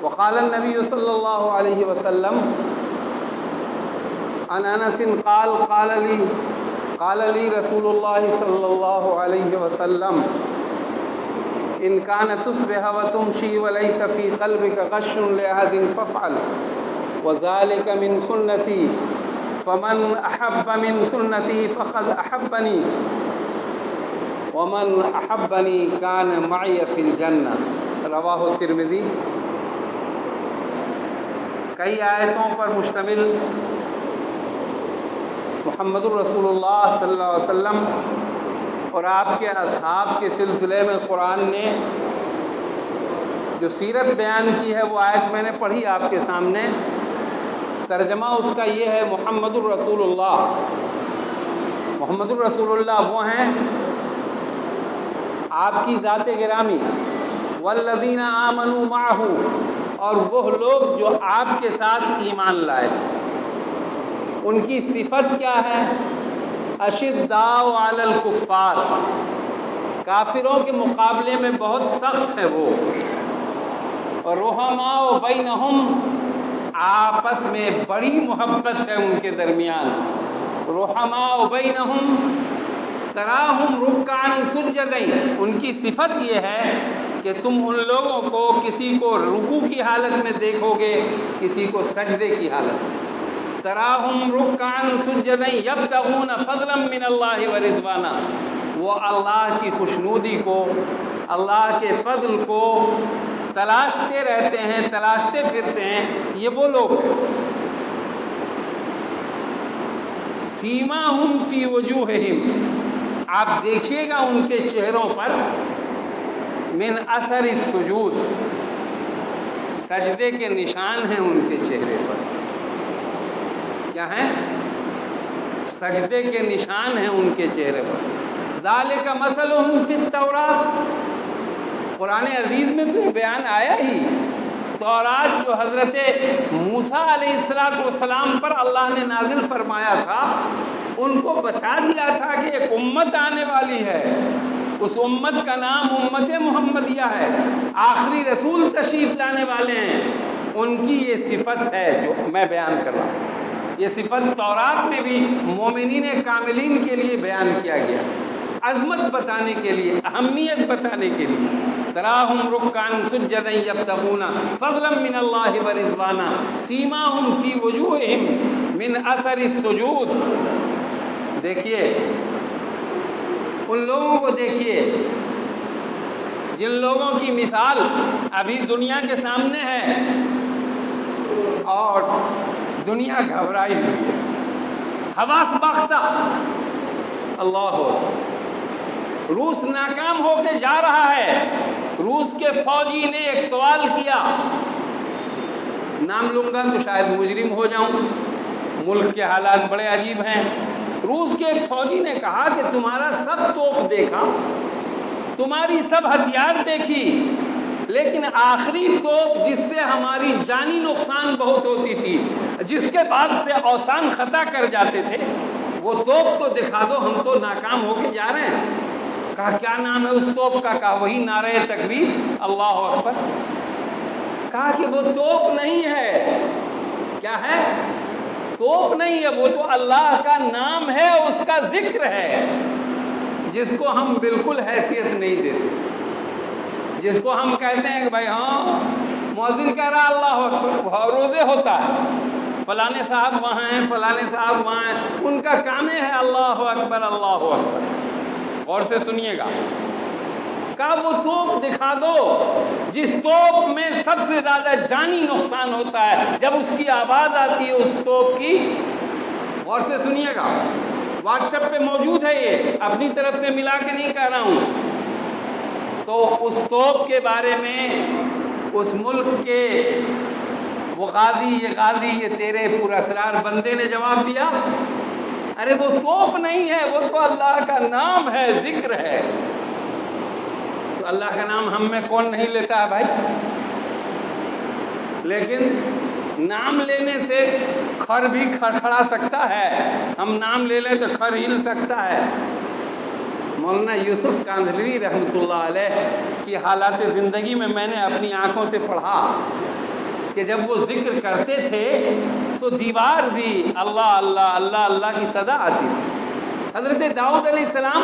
وقال النبی صلی اللہ علیہ وسلم عن انس قال لي رسول اللہ صلی اللہ علیہ وسلم ان كان تصبح وتمشي وليس في قلبك غش لأحد فافعل وذلك من سنتي فمن احب من سنتي فقد احبني ومن احبني كان معي في الجنة رواہ ترمذی۔ کئی آیتوں پر مشتمل محمد الرسول اللہ صلی اللہ علیہ وسلم اور آپ کے اصحاب کے سلسلے میں قرآن نے جو سیرت بیان کی ہے وہ آیت میں نے پڑھی آپ کے سامنے۔ ترجمہ اس کا یہ ہے محمد الرسول اللہ، محمد الرسول اللہ وہ ہیں آپ کی ذات گرامی، والذین آمنوا معہ، اور وہ لوگ جو آپ کے ساتھ ایمان لائے۔ ان کی صفت کیا ہے؟ اشداء علی الکفار، کافروں کے مقابلے میں بہت سخت ہے وہ، اور رحماء بینہم، آپس میں بڑی محبت ہے ان کے درمیان۔ رحماء بینہم تراہم رکعا سجدا، ان کی صفت یہ ہے کہ تم ان لوگوں کو کسی کو رکوع کی حالت میں دیکھو گے، کسی کو سجدے کی حالت میں۔ تراہم رکعا سجدا یبتغون فضلا من اللہ ورضوانا، وہ اللہ کی خوشنودی کو، اللہ کے فضل کو تلاشتے رہتے ہیں، تلاشتے پھرتے ہیں، یہ وہ لوگ ہیں۔ سیماہم فی وجوہہم، آپ دیکھیے گا ان کے چہروں پر، من اثر السجود، سجدے کے نشان ہیں ان کے چہرے پر۔ کیا ہیں؟ سجدے کے نشان ہیں ان کے چہرے پر۔ ذالک مثلہم فی التوراۃ، قرآن عزیز میں تو یہ بیان آیا ہی، تورات جو حضرت موسیٰ علیہ السلام پر اللہ نے نازل فرمایا تھا، ان کو بتا دیا تھا کہ ایک امت آنے والی ہے، اس امت کا نام امت محمدیہ ہے، آخری رسول تشریف لانے والے ہیں، ان کی یہ صفت ہے جو میں بیان کر رہا ہوں۔ یہ صفت تورات میں بھی مومنین کاملین کے لیے بیان کیا گیا، عظمت بتانے کے لیے، اہمیت بتانے کے لیے۔ تراہم رکعا سجدا یبتغون فضلا من اللہ ورضوانا سیماہم فی وجوہہم من اثر السجود۔ دیکھیے ان لوگوں کو، دیکھیے جن لوگوں کی مثال ابھی دنیا کے سامنے ہے اور دنیا گھبرائی ہوئی ہے، حواس باختہ۔ اللہ، روس ناکام ہو کے جا رہا ہے۔ روس کے فوجی نے ایک سوال کیا، نام لوں گا تو شاید مجرم ہو جاؤں، ملک کے حالات بڑے عجیب ہیں۔ روس کے ایک فوجی نے کہا کہ تمہارا سب توپ دیکھا، تمہاری سب ہتھیار دیکھی، لیکن آخری توپ جس سے ہماری جانی نقصان بہت ہوتی تھی، جس کے بعد سے اوسان خطا کر جاتے تھے، وہ توپ تو دکھا دو، ہم تو ناکام ہو کے جا رہے ہیں۔ کہا کیا نام ہے اس توپ کا؟ کہا وہی نعرہ تکبیر، اللہ اکبر۔ کہا کہ وہ توپ نہیں ہے۔ کیا ہے؟ توپ نہیں ہے، وہ تو اللہ کا نام ہے، اس کا ذکر ہے، جس کو ہم بالکل حیثیت نہیں دیتے، جس کو ہم کہتے ہیں کہ بھائی ہاں مؤذن کہہ رہا اللہ اکبر، روزے ہوتا ہے، فلانے صاحب وہاں ہیں، فلانے صاحب وہاں ہیں، ان کا کام ہے اللہ اکبر اللہ اکبر۔ غور سے سنیے گا، کہا وہ توپ دکھا دو جس توپ میں سب سے زیادہ جانی نقصان ہوتا ہے، جب اس کی آواز آتی ہے اس توپ کی۔ غور سے سنیے گا، واٹس ایپ پہ موجود ہے، یہ اپنی طرف سے ملا کے نہیں کہہ رہا ہوں۔ تو اس توپ کے بارے میں اس ملک کے وہ غازی، یہ تیرے پراسرار بندے نے جواب دیا، ارے وہ توپ نہیں ہے، وہ تو اللہ کا نام ہے، ذکر ہے۔ تو اللہ کا نام ہم میں کون نہیں لیتا ہے بھائی؟ لیکن نام لینے سے کھر بھی کھڑکھڑا سکتا ہے، ہم نام لے لیں تو کھر ہل سکتا ہے۔ مولانا یوسف کاندھلوی رحمۃ اللہ علیہ کی حالات زندگی میں نے اپنی آنکھوں سے پڑھا کہ جب وہ ذکر کرتے تھے تو دیوار بھی اللہ اللہ اللہ اللہ کی صدا آتی تھی۔ حضرت داؤد علیہ السلام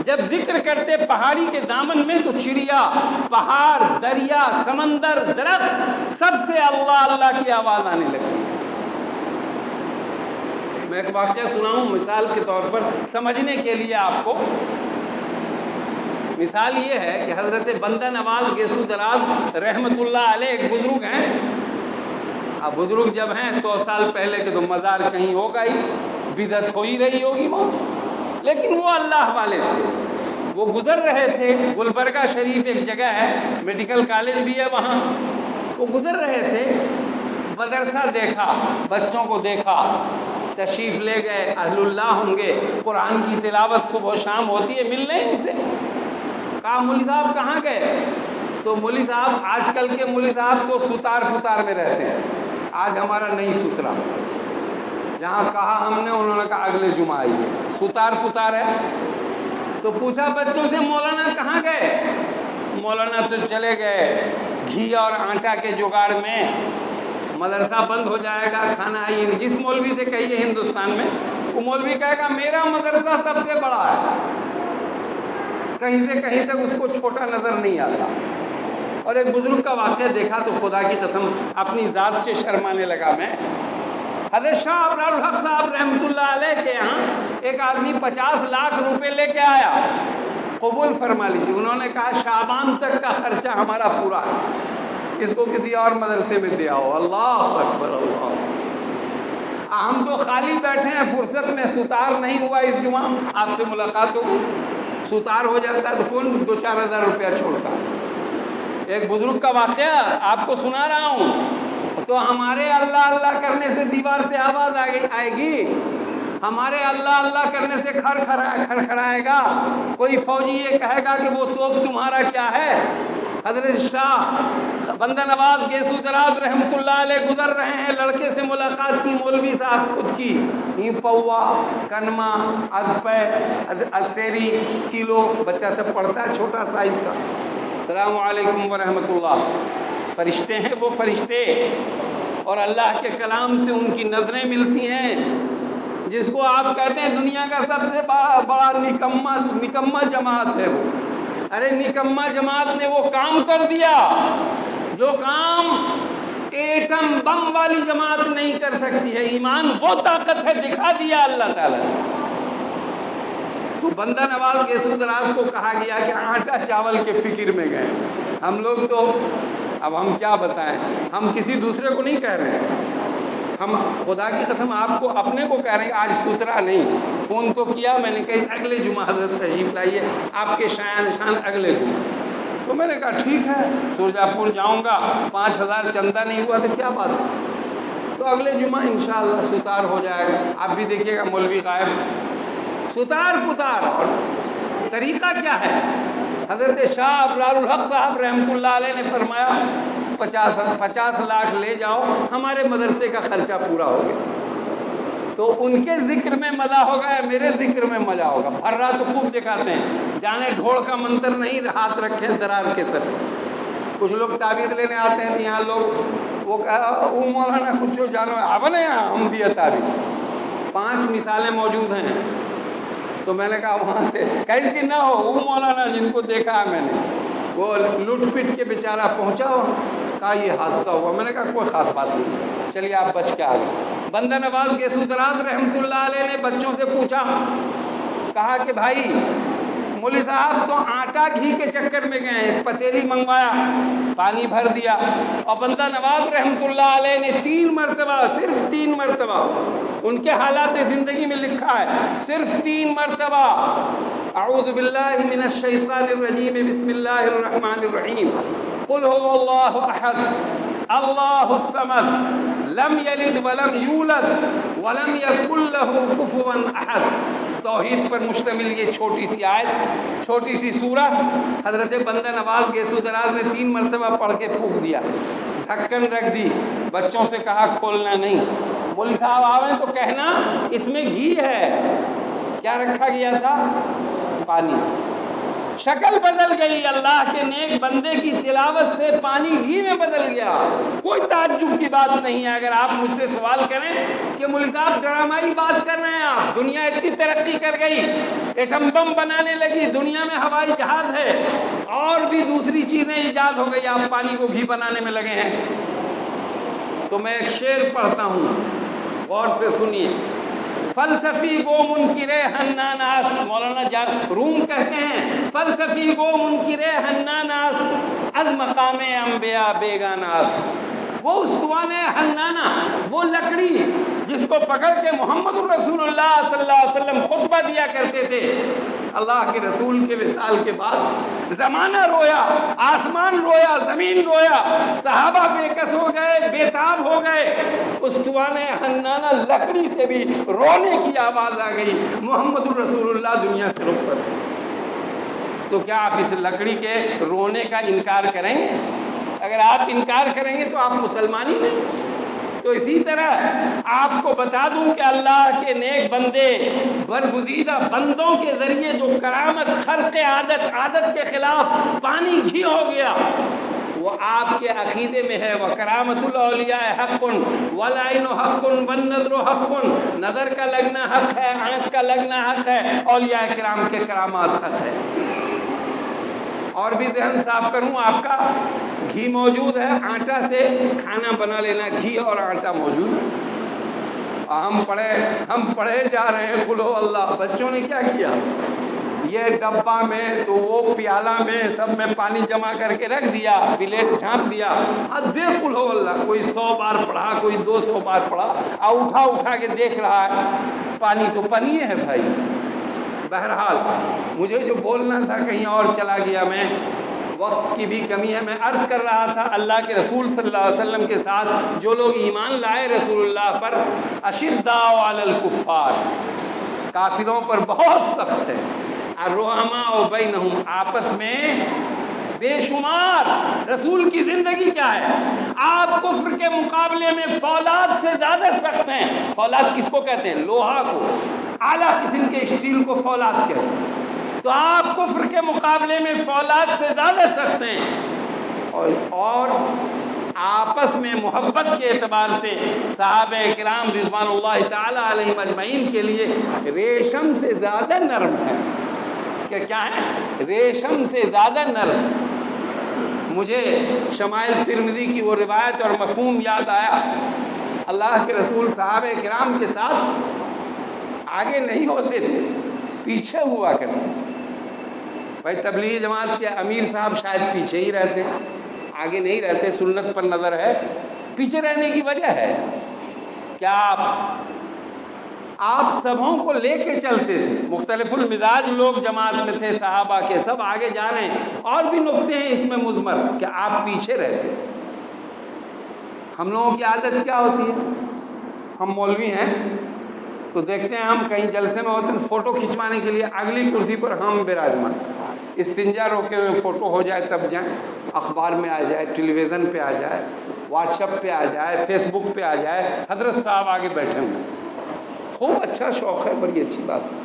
جب ذکر کرتے پہاڑی کے دامن میں تو چڑیا، پہاڑ، دریا، سمندر، درخت سب سے اللہ اللہ کی آواز آنے لگتی۔ میں ایک واقعہ سناؤں مثال کے طور پر سمجھنے کے لیے آپ کو۔ مثال یہ ہے کہ حضرت بندہ نواز گیسو دراز رحمت اللہ علیہ ایک بزرگ ہیں۔ اب بزرگ جب ہیں 100 سال پہلے کے تو مزار کہیں ہوگا ہی، بدعت ہو ہی رہی ہوگی وہاں، لیکن وہ اللہ والے تھے۔ وہ گزر رہے تھے، گلبرگہ شریف ایک جگہ ہے، میڈیکل کالج بھی ہے وہاں، وہ گزر رہے تھے، مدرسہ دیکھا، بچوں کو دیکھا، تشریف لے گئے، اہل اللہ ہوں گے، قرآن کی تلاوت صبح و شام ہوتی ہے، مل لیں ان سے۔ کہا مولوی صاحب کہاں گئے؟ تو مولوی صاحب آج کل کے مولوی صاحب تو ستار پتار میں رہتے ہیں، آج ہمارا نہیں سترا، جہاں کہا ہم نے انہوں نے کہا اگلے جمعہ آئیے، ستار پتار ہے۔ تو پوچھا بچوں سے مولانا کہاں گئے؟ مولانا تو چلے گئے گھی اور آٹا کے جگاڑ میں، مدرسہ بند ہو جائے گا، کھانا آئیے نہیں۔ جس مولوی سے کہیے ہندوستان میں، وہ مولوی کہے گا میرا مدرسہ سب سے بڑا ہے، کہیں سے کہیں تک اس کو چھوٹا نظر نہیں آتا۔ اور ایک بزرگ کا واقعہ دیکھا تو خدا کی قسم اپنی ذات سے شرمانے لگا میں۔ حضرت شاہ ابرار الحق صاحب رحمۃ اللہ علیہ کے یہاں ایک آدمی 50 لاکھ روپے لے کے آیا، قبول فرما لیجیے۔ انہوں نے کہا شعبان تک کا خرچہ ہمارا پورا ہے، اس کو کسی اور مدرسے میں دیا ہو۔ اللہ اکبر اللہ۔ ہم تو خالی بیٹھے ہیں، فرصت میں ستار نہیں ہوا اس جمعہ، آپ سے ملاقات ہو گئی، ستار ہو جاتا تو کون 2-4 ہزار روپیہ چھوڑتا۔ ایک بزرگ کا واقعہ آپ کو سنا رہا ہوں۔ تو ہمارے اللہ اللہ کرنے سے دیوار سے آواز آئے گی، ہمارے اللہ اللہ کرنے سے کھڑکھڑائے گا، کوئی فوجی یہ کہے گا کہ وہ توپ تمہارا کیا ہے۔ حضرت شاہ بندہ نواز گیسو دراز رحمت اللہ علیہ گزر رہے ہیں، لڑکے سے ملاقات کی، مولوی صاحب خود کی پوا، کنما، ازپے، ازسیری، کلو، بچہ سب پڑھتا ہے چھوٹا سائز کا۔ السلام علیکم ورحمۃ اللہ۔ فرشتے ہیں وہ فرشتے، اور اللہ کے کلام سے ان کی نظریں ملتی ہیں۔ جس کو آپ کہتے ہیں دنیا کا سب سے بڑا نکما جماعت ہے وہ، ارے نکما جماعت نے وہ کام کر دیا جو کام ایٹم بم والی جماعت نہیں کر سکتی ہے۔ ایمان وہ طاقت ہے، دکھا دیا اللہ تعالیٰ نے۔ تو بندہ نواز گیسو دراز کو کہا گیا کہ آٹا چاول کے فکر میں گئے۔ ہم لوگ تو اب ہم کیا بتائیں، ہم کسی دوسرے کو نہیں کہہ رہے ہیں، ہم خدا کی قسم آپ کو اپنے کو کہہ رہے ہیں آج سترا نہیں۔ فون تو کیا میں نے کہا اگلے جمعہ حضرت تشریف لائیے، آپ کے شان اگلے جمعہ۔ تو میں نے کہا ٹھیک ہے، سرجا پور جاؤں گا، 5000 چندہ نہیں ہوا تو کیا بات ہے، تو اگلے جمعہ انشاءاللہ ستار ہو جائے گا۔ آپ بھی دیکھیے گا مولوی غائب، ستار پتار۔ اور طریقہ کیا ہے؟ حضرت شاہ ابرار الحق صاحب رحمۃ اللہ علیہ نے فرمایا 50 لاکھ لے جاؤ، ہمارے مدرسے کا خرچہ پورا ہو گیا۔ تو ان کے ذکر میں مزہ ہوگا یا میرے ذکر میں مزہ ہوگا؟ بھر رہا تو خوب دکھاتے ہیں، جانے ڈھول کا منتر نہیں، ہاتھ رکھے درار کے سر۔ کچھ لوگ تعویذ لینے آتے ہیں، یہاں لوگ وہ مولانا کچھ جانو اب نے ہم دیا تعویذ۔ 5 مثالیں موجود ہیں۔ تو میں نے کہا وہاں سے کہیں کہ نہ ہو، وہ مولانا جن کو دیکھا ہے میں نے، وہ لٹ پٹ کے بیچارہ پہنچا، کہا یہ حادثہ ہوا۔ میں نے کہا کوئی خاص بات نہیں، چلیے آپ بچ کے آ گئے۔ بندہ نواز گیسو دراز رحمت اللہ علیہ نے بچوں سے پوچھا، کہا کہ بھائی مولوی صاحب تو آٹا گھی کے چکر میں گئے ہیں، پتیلی منگوایا، پانی بھر دیا، اور بندہ نواز رحمت اللہ علیہ نے 3 مرتبہ، صرف 3 مرتبہ، ان کے حالات زندگی میں لکھا ہے، صرف 3 مرتبہ اعوذ باللہ من الشیطان الرجیم بسم اللہ الرحمن الرحیم قل هو اللہ احد اللہ الصمد لم یلد ولم یولد ولم یکن له کفوا احد۔ توحید پر مشتمل یہ چھوٹی سی آیت، چھوٹی سی سورہ، حضرت بندہ نواز گیسو دراز نے 3 مرتبہ پڑھ کے پھونک دیا، ڈھکن رکھ دی، بچوں سے کہا کھولنا نہیں۔ مولوی صاحب آویں تو کہنا اس میں گھی ہے، کیا رکھا گیا تھا؟ پانی۔ شکل بدل گئی، اللہ کے نیک بندے کی تلاوت سے پانی گھی میں بدل گیا۔ کوئی تعجب کی بات نہیں ہے۔ اگر آپ مجھ سے سوال کریں کہ مولوی صاحب ڈرامائی بات کر رہے ہیں آپ، دنیا اتنی ترقی کر گئی، ایٹم بم بنانے لگی، دنیا میں ہوائی جہاز ہے اور بھی دوسری چیزیں ایجاد ہو گئی، آپ پانی کو گھی بنانے میں لگے ہیں۔ تو میں ایک شعر پڑھتا ہوں، غور سے سنیے۔ فلسفی گو منکرے حناناس، مولانا روم کہتے ہیں فلسفی گو منکرے حناناس، از مقام انبیاء بیگاناس۔ وہ استوان حنانہ، وہ لکڑی جس کو پکڑ کے محمد الرسول اللہ صلی اللہ علیہ وسلم خطبہ دیا کرتے تھے، اللہ کے رسول کے وصال کے بعد زمانہ رویا، آسمان رویا، زمین رویا، صحابہ بے کس ہو گئے، بے تاب ہو گئے۔ استوان حنانہ لکڑی سے بھی رونے کی آواز آ گئی، محمد الرسول اللہ دنیا سے رخصت۔ تو کیا آپ اس لکڑی کے رونے کا انکار کریں گے؟ اگر آپ انکار کریں گے تو آپ مسلمان ہی نہیں۔ تو اسی طرح آپ کو بتا دوں کہ اللہ کے نیک بندے برگزیدہ بندوں کے ذریعے جو کرامت خرق عادت کے خلاف پانی گھی ہو گیا، وہ آپ کے عقیدے میں ہے۔ وَكَرَامَةُ الْأَوْلِيَاءِ حَقٌّ وَالْعَيْنُ حَقٌّ وَالنَّظْرُ حَقٌّ، نظر کا لگنا حق ہے، آنکھ کا لگنا حق ہے، اولیاء کرام کے کرامات حق ہے۔ اور بھی ذہن صاف کروں آپ کا، گھی موجود ہے، آٹا سے کھانا بنا لینا، گھی اور آٹا موجود ہے۔ ہم پڑھے جا رہے ہیں قل ہو اللہ، بچوں نے کیا کیا؟ یہ ڈبہ میں تو وہ پیالہ میں سب میں پانی جمع کر کے رکھ دیا، پلیٹ ڈھانپ دیا، دیکھ قل ہو اللہ، کوئی 100 بار پڑھا، کوئی 200 بار پڑھا، اٹھا کے دیکھ رہا ہے، پانی تو پانی ہے بھائی۔ بہرحال مجھے جو بولنا تھا کہیں اور چلا گیا، میں وقت کی بھی کمی ہے۔ میں عرض کر رہا تھا اللہ کے رسول صلی اللہ علیہ وسلم کے ساتھ جو لوگ ایمان لائے رسول اللہ پر، اشداء علی الکفار، کافروں پر بہت سخت ہے، الرحماء بینہم، آپس میں بے شمار۔ رسول کی زندگی کیا ہے؟ آپ کفر کے مقابلے میں فولاد سے زیادہ سخت ہیں۔ فولاد کس کو کہتے ہیں؟ لوہا کو، اعلیٰ قسم کے اسٹیل کو فولاد کہتے ہیں۔ تو آپ کفر کے مقابلے میں فولاد سے زیادہ سخت ہیں، اور آپس میں محبت کے اعتبار سے صحابہ کرام رضوان اللہ تعالی علیہم اجمعین کے لیے ریشم سے زیادہ نرم ہے۔ کہ کیا ہے؟ ریشم سے زیادہ نرم۔ مجھے شمائل ترمذی کی وہ روایت اور مفہوم یاد آیا، اللہ کے رسول صحابہ کرام کے ساتھ آگے نہیں ہوتے تھے، پیچھے ہوا کرتے تھے۔ بھائی تبلیغی جماعت کے امیر صاحب شاید پیچھے ہی رہتے، آگے نہیں رہتے، سنت پر نظر ہے۔ پیچھے رہنے کی وجہ ہے کیا؟ آپ سبوں کو لے کے چلتے تھے، مختلف المزاج لوگ جماعت میں تھے، صحابہ کے سب آگے جا رہے ہیں، اور بھی نقطے ہیں اس میں مضمر کہ آپ پیچھے رہتے۔ ہم لوگوں کی عادت کیا ہوتی ہے؟ ہم مولوی ہیں تو دیکھتے ہیں ہم کہیں جلسے میں ہوتے ہیں، فوٹو کھنچوانے کے لیے اگلی کرسی پر ہم براجمان، استنجا روکے ہوئے فوٹو ہو جائے تب جائیں، اخبار میں آ جائے، ٹیلی ویژن پہ آ جائے، واٹس ایپ پہ آ جائے، فیس بک پہ آ جائے، حضرت صاحب آگے بیٹھے ہوئے۔ خوب اچھا شوق ہے، بڑی اچھی بات ہے،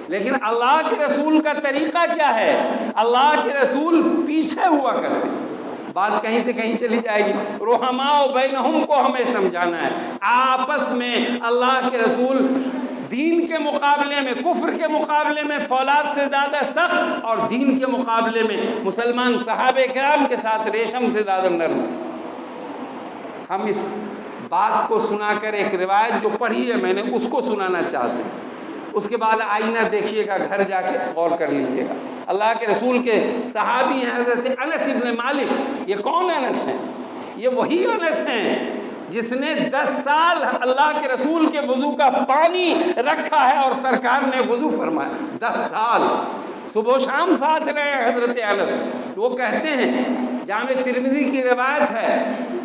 لیکن اللہ کے رسول کا طریقہ کیا ہے؟ اللہ کے رسول پیچھے ہوا کرتے ہیں۔ بات کہیں سے کہیں چلی جائے گی۔ رحماء بینہم کو ہمیں سمجھانا ہے، آپس میں اللہ کے رسول دین کے مقابلے میں، کفر کے مقابلے میں فولاد سے زیادہ سخت، اور دین کے مقابلے میں مسلمان صحابہ کرام کے ساتھ ریشم سے زیادہ نرم۔ ہم اس بات کو سنا کر ایک روایت جو پڑھی ہے میں نے اس کو سنانا چاہتے ہیں، اس کے بعد آئینہ دیکھیے گا، گھر جا کے غور کر لیجیے گا۔ اللہ کے رسول کے صحابی ہیں حضرت انس ابن مالک۔ یہ کون انس ہیں؟ یہ وہی انس ہیں جس نے 10 سال اللہ کے رسول کے وضو کا پانی رکھا ہے اور سرکار نے وضو فرمایا۔ 10 سال صبح و شام ساتھ رہے حضرت انس۔ وہ کہتے ہیں، جامع ترمذی کی روایت ہے،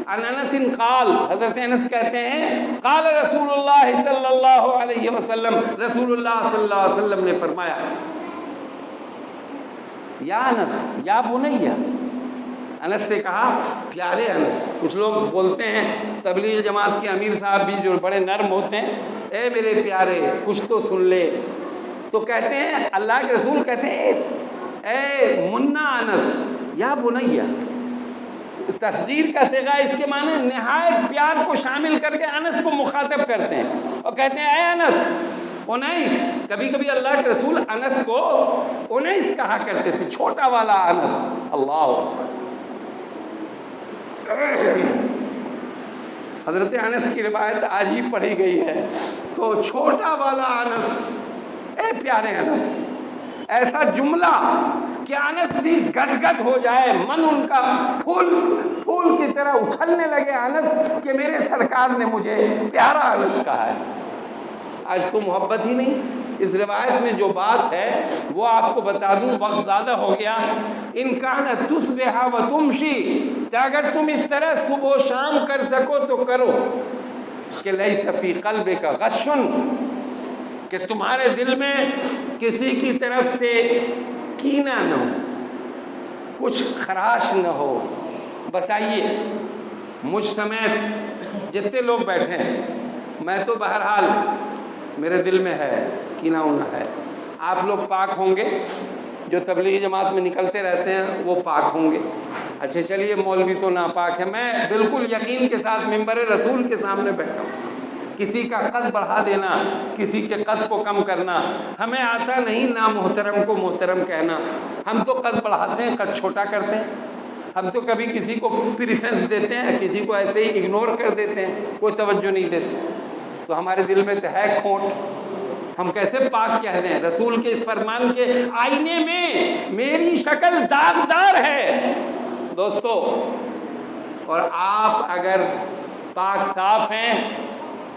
عن انس قال، حضرت انس کہتے ہیں قال رسول اللہ صلی اللہ علیہ وسلم، رسول اللہ صلی اللہ علیہ وسلم نے فرمایا، یا انس یا بنیا، انس سے کہا پیارے انس۔ کچھ لوگ بولتے ہیں، تبلیغ جماعت کے امیر صاحب بھی جو بڑے نرم ہوتے ہیں، اے میرے پیارے کچھ تو سن لے۔ تو کہتے ہیں اللہ کے رسول کہتے ہیں اے منا انس یا بنیا، تصغیر کا صیغہ اس کے معنی نہایت پیار کو شامل کر کے انس کو مخاطب کرتے ہیں اور کہتے ہیں اے انس، انیس، کبھی کبھی اللہ کے رسول انس کو انیس کہا کرتے تھے، چھوٹا والا انس۔ اللہ حضرت انس کی روایت آج ہی پڑھی گئی ہے، تو چھوٹا والا انس، اے پیارے انس، ایسا جملہ کہ انس بھی گد گد ہو جائے، من ان کا پھول کی طرح اچھلنے لگے انس کہ میرے سرکار نے مجھے پیارا انس کہا ہے۔ آج تو محبت ہی نہیں۔ اس روایت میں جو بات ہے وہ آپ کو بتا دوں، وقت زیادہ ہو گیا۔ ان کان تصبح و تمشی، کہ اگر تم اس طرح صبح و شام کر سکو تو کرو، کہ لیس فی قلبک غش، کہ تمہارے دل میں کسی کی طرف سے کینہ نہ ہو، کچھ خراش نہ ہو۔ بتائیے مجھ سمیت جتنے لوگ بیٹھے ہیں، میں تو بہرحال میرے دل میں ہے کینہ ہونا ہے، آپ لوگ پاک ہوں گے، جو تبلیغی جماعت میں نکلتے رہتے ہیں وہ پاک ہوں گے۔ اچھا چلیے مولوی تو ناپاک ہے، میں بالکل یقین کے ساتھ ممبر رسول کے سامنے بیٹھا ہوں۔ کسی کا قد بڑھا دینا، کسی کے قد کو کم کرنا ہمیں آتا نہیں، نامحترم کو محترم کہنا۔ ہم تو قد بڑھاتے ہیں، قد چھوٹا کرتے ہیں۔ ہم تو کبھی کسی کو پریفرنس دیتے ہیں، کسی کو ایسے ہی اگنور کر دیتے ہیں، کوئی توجہ نہیں دیتے۔ تو ہمارے دل میں تو ہے کھوٹ، ہم کیسے پاک کہہ دیں؟ رسول کے اس فرمان کے آئینے میں میری شکل داغدار ہے دوستو، اور آپ اگر پاک صاف ہیں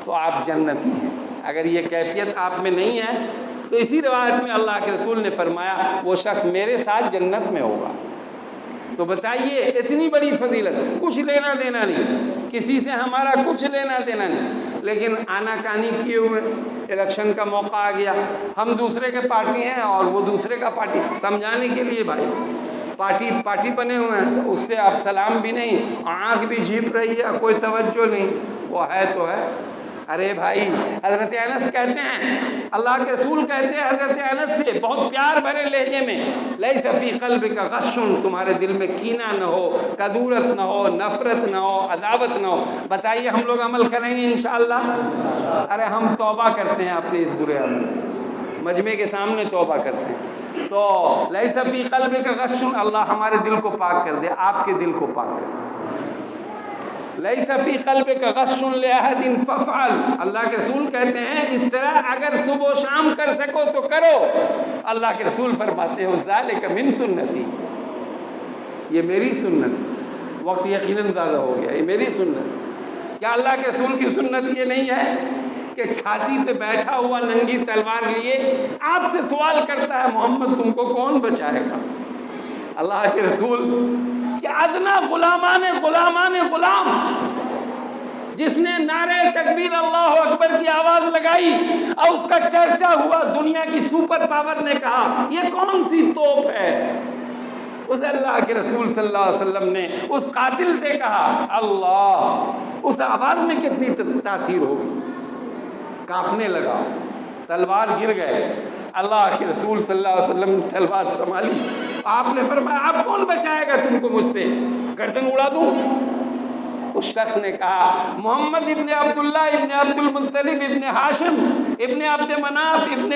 تو آپ جنتی ہیں۔ اگر یہ کیفیت آپ میں نہیں ہے تو اسی روایت میں اللہ کے رسول نے فرمایا وہ شخص میرے ساتھ جنت میں ہوگا۔ تو بتائیے اتنی بڑی فضیلت، کچھ لینا دینا نہیں، کسی سے ہمارا کچھ لینا دینا نہیں، لیکن آنا کانی کیے ہوئے الیکشن کا موقع آ گیا، ہم دوسرے کے پارٹی ہیں اور وہ دوسرے کا پارٹی، سمجھانے کے لیے بھائی پارٹی بنے ہوئے ہیں، اس سے آپ سلام بھی نہیں، آنکھ بھی جھیپ رہی ہے، کوئی توجہ نہیں، وہ ہے تو ہے۔ ارے بھائی، حضرت انس کہتے ہیں، اللہ کے رسول کہتے ہیں حضرت انس سے بہت پیار بھرے لہجے میں، لیس فی قلبک غش، تمہارے دل میں کینہ نہ ہو، کدورت نہ ہو، نفرت نہ ہو، عداوت نہ ہو۔ بتائیے ہم لوگ عمل کریں گے انشاءاللہ؟ ارے ہم توبہ کرتے ہیں اپنے اس برے عمل سے، مجمع کے سامنے توبہ کرتے ہیں۔ تو لیس فی قلبک غش، اللہ ہمارے دل کو پاک کر دے، آپ کے دل کو پاک کر دے۔ لیس فی قلبک غش لأحد فافعل، اللہ کے رسول کہتے ہیں اس طرح اگر صبح و شام کر سکو تو کرو۔ اللہ کے رسول فرماتے ہیں ذالک من سنتی، یہ میری سنت، وقت یقیناً زیادہ ہو گیا، یہ میری سنت۔ کیا اللہ کے رسول کی سنت یہ نہیں ہے کہ چھاتی پہ بیٹھا ہوا ننگی تلوار لیے آپ سے سوال کرتا ہے محمد تم کو کون بچائے گا؟ اللہ کے رسول کہ ادنا غلامان غلام، جس نے نعرہ تکبیر اللہ اکبر کی آواز لگائی اور اس کا چرچا ہوا، دنیا کی سپر پاور نے کہا یہ کون سی توپ ہے، اس اللہ کے رسول صلی اللہ علیہ وسلم نے اس قاتل سے کہا اللہ، اس آواز میں کتنی تاثیر ہوگی، کانپنے لگا، تلوار گر گئے، اللہ کے رسول صلی اللہ علیہ وسلم نے تلوار سنبھالی، آپ نے فرمایا آپ کون بچائے گا تم کو مجھ سے، گردن اڑا دوں؟ اس شخص نے کہا محمد ابن عبداللہ ابن عبد المطلب ابن ہاشم ابن عبد مناف ابن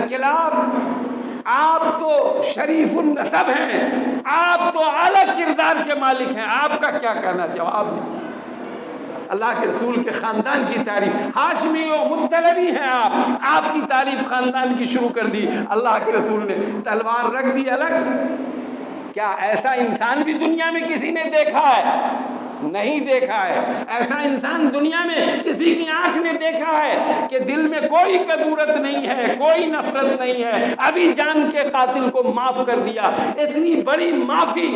کلاب، آپ تو شریف النسب ہیں، آپ تو اعلیٰ کردار کے مالک ہیں، آپ کا کیا کہنا؟ جواب نہیں۔ اللہ کے رسول کے خاندان کی تعریف، ہاشمی و مطلبی ہیں آپ کی تعریف خاندان کی شروع کر دی، اللہ کے رسول نے تلوار رکھ دی الگ۔ کیا ایسا انسان بھی دنیا میں کسی نے دیکھا ہے؟ نہیں دیکھا ہے۔ ایسا انسان دنیا میں کسی کی آنکھ نے دیکھا ہے کہ دل میں کوئی کدورت نہیں ہے، کوئی نفرت نہیں ہے، ابھی جان کے قاتل کو معاف کر دیا۔ اتنی بڑی معافی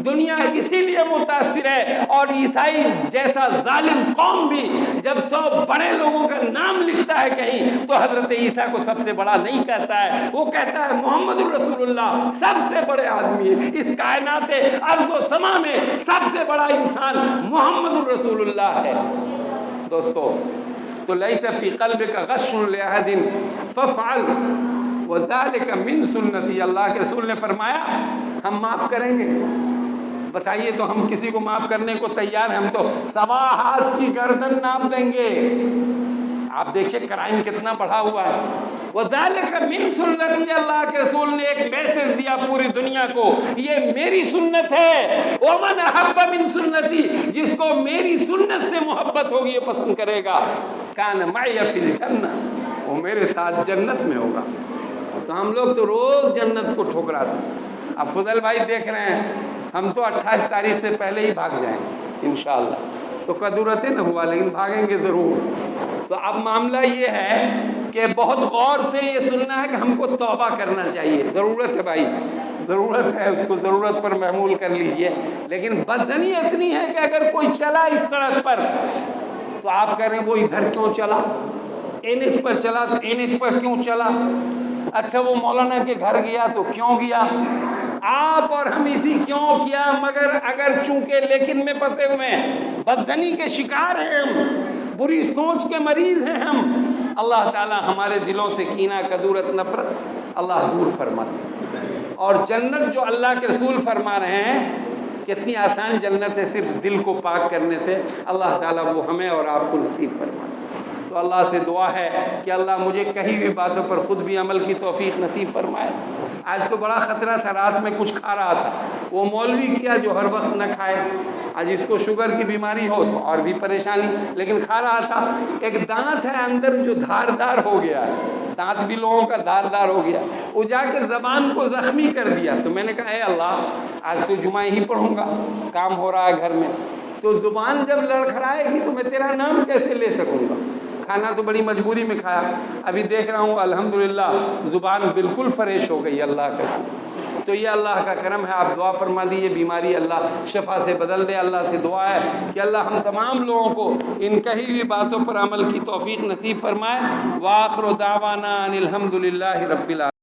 دنیا اسی لیے متاثر ہے، اور عیسائی جیسا ظالم قوم بھی جب 100 بڑے لوگوں کا نام لکھتا ہے کہیں تو حضرت عیسیٰ کو سب سے بڑا نہیں کہتا ہے، وہ کہتا ہے محمد الرسول اللہ سب سے بڑے آدمی ہے، اس کائنات ارض و سما میں سب سے بڑا انسان محمد الرسول اللہ ہے۔ دوستو تو لیس فی قلبک غش لأحد فافعل وَذَلِكَ مِن سُنَّتِي، اللہ کے رسول نے فرمایا ہم معاف کریں گے۔ بتائیے تو ہم کسی کو معاف کرنے کو تیار ہیں؟ ہم تو 1.25 ہاتھ کی گردن ناپ دیں گے۔ آپ دیکھیں کرائم کتنا بڑھا ہوا ہے۔ وَذَلِكَ مِن سُنَّتِي، اللہ کے رسول نے ایک میسج دیا پوری دنیا کو، یہ میری سنت ہے۔ وَمَنْ أَحَبَّ مِن سُنَّتِي، جس کو میری سنت سے محبت ہوگی یہ پسند کرے گا، كَانَ مَعِيَ فِي الْجَنَّةِ، وہ میرے ساتھ جنت میں ہوگا۔ تو ہم لوگ تو روز جنت کو ٹھکراتے ہیں۔ اب فضل بھائی دیکھ رہے ہیں ہم تو 28 تاریخ سے پہلے ہی بھاگ جائیں گے انشاءاللہ، تو قدورت نہ ہوا لیکن بھاگیں گے ضرور۔ تو اب معاملہ یہ ہے کہ بہت غور سے یہ سننا ہے کہ ہم کو توبہ کرنا چاہیے، ضرورت ہے بھائی، ضرورت ہے، اس کو ضرورت پر محمول کر لیجئے۔ لیکن بدزنی اتنی ہے کہ اگر کوئی چلا اس سڑک پر تو آپ کہہ رہے ہیں وہ ادھر کیوں چلا، این ایچ پر چلا تو این ایچ پر کیوں چلا، اچھا وہ مولانا کے گھر گیا تو کیوں گیا، آپ اور ہم اسی کیوں کیا مگر اگر چونکہ لیکن میں پھنسے ہوئے ہیں، بدزنی کے شکار ہیں ہم، بری سوچ کے مریض ہیں ہم۔ اللہ تعالی ہمارے دلوں سے کینہ، کدورت، نفرت اللہ دور فرمائے۔ اور جنت جو اللہ کے رسول فرما رہے ہیں کتنی آسان جنت ہے، صرف دل کو پاک کرنے سے، اللہ تعالیٰ وہ ہمیں اور آپ کو نصیب فرمائے۔ تو اللہ سے دعا ہے کہ اللہ مجھے کہی ہوئی باتوں پر خود بھی عمل کی توفیق نصیب فرمائے۔ آج تو بڑا خطرہ تھا، رات میں کچھ کھا رہا تھا، وہ مولوی کیا جو ہر وقت نہ کھائے، آج اس کو شوگر کی بیماری ہو تو اور بھی پریشانی، لیکن کھا رہا تھا، ایک دانت ہے اندر جو دھاردار ہو گیا ہے، دانت بھی لوگوں کا دھاردار ہو گیا، وہ جا کے زبان کو زخمی کر دیا۔ تو میں نے کہا اے اللہ آج تو جمعہ ہی پڑھوں گا، کام ہو رہا ہے گھر میں، تو زبان جب لڑکھڑائے گی تو میں تیرا نام کیسے لے سکوں گا؟ کھانا تو بڑی مجبوری میں کھایا، ابھی دیکھ رہا ہوں الحمدللہ زبان بالکل فریش ہو گئی اللہ کا۔ تو یہ اللہ کا کرم ہے، آپ دعا فرما دیجیے بیماری اللہ شفا سے بدل دے۔ اللہ سے دعا ہے کہ اللہ ہم تمام لوگوں کو ان کہی ہوئی باتوں پر عمل کی توفیق نصیب فرمائے۔ وآخر دعوانا ان الحمدللہ رب العالمین۔